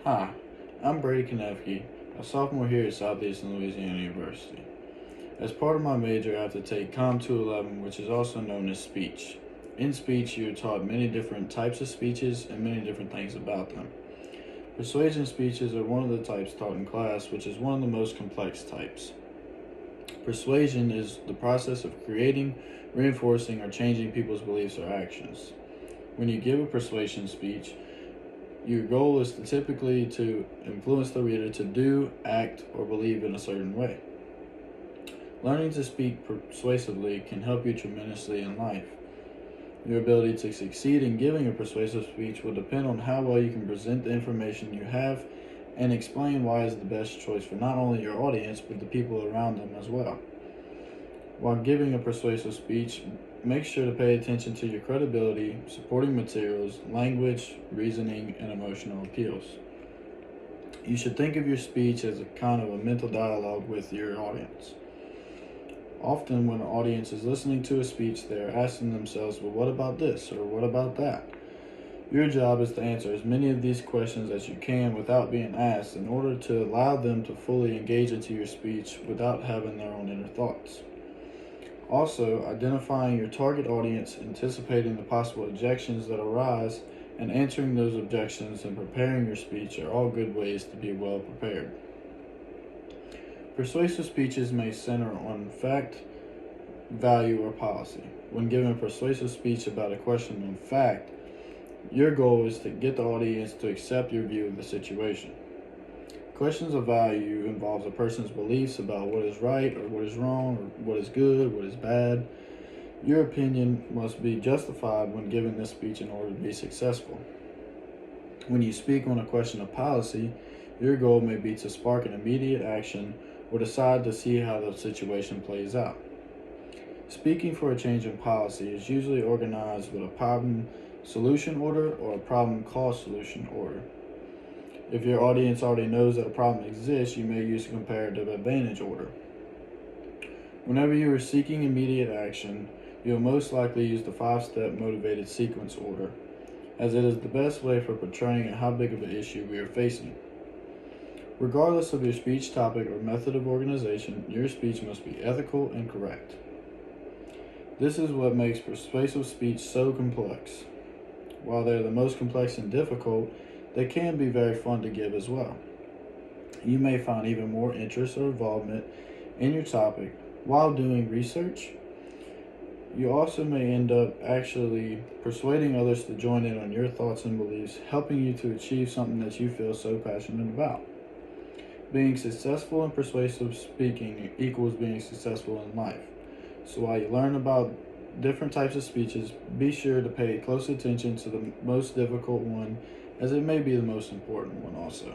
Hi, I'm Brady Konefke, a sophomore here at Southeastern Louisiana University. As part of my major, I have to take Com 211, which is also known as speech. In speech, you're taught many different types of speeches and many different things about them. Persuasion speeches are one of the types taught in class, which is one of the most complex types. Persuasion is the process of creating, reinforcing, or changing people's beliefs or actions. When you give a persuasion speech, your goal is typically to influence the reader to do, act, or believe in a certain way. Learning to speak persuasively can help you tremendously in life. Your ability to succeed in giving a persuasive speech will depend on how well you can present the information you have and explain why is the best choice for not only your audience but the people around them as well. While giving a persuasive speech, make sure to pay attention to your credibility, supporting materials, language, reasoning, and emotional appeals. You should think of your speech as a kind of a mental dialogue with your audience. Often, when an audience is listening to a speech, they are asking themselves, well, what about this, or what about that? Your job is to answer as many of these questions as you can without being asked in order to allow them to fully engage into your speech without having their own inner thoughts. Also, identifying your target audience, anticipating the possible objections that arise, and answering those objections and preparing your speech are all good ways to be well prepared. Persuasive speeches may center on fact, value, or policy. When giving a persuasive speech about a question on fact, your goal is to get the audience to accept your view of the situation. Questions of value involves a person's beliefs about what is right or what is wrong, or what is good, what is bad. Your opinion must be justified when giving this speech in order to be successful. When you speak on a question of policy, your goal may be to spark an immediate action or decide to see how the situation plays out. Speaking for a change in policy is usually organized with a problem solution order or a problem cause solution order. If your audience already knows that a problem exists, you may use a comparative advantage order. Whenever you are seeking immediate action, you'll most likely use the 5-step motivated sequence order, as it is the best way for portraying how big of an issue we are facing. Regardless of your speech topic or method of organization, your speech must be ethical and correct. This is what makes persuasive speech so complex. While they're the most complex and difficult, they can be very fun to give as well. You may find even more interest or involvement in your topic while doing research. You also may end up actually persuading others to join in on your thoughts and beliefs, helping you to achieve something that you feel so passionate about. Being successful in persuasive speaking equals being successful in life. So while you learn about different types of speeches, be sure to pay close attention to the most difficult one, as it may be the most important one also.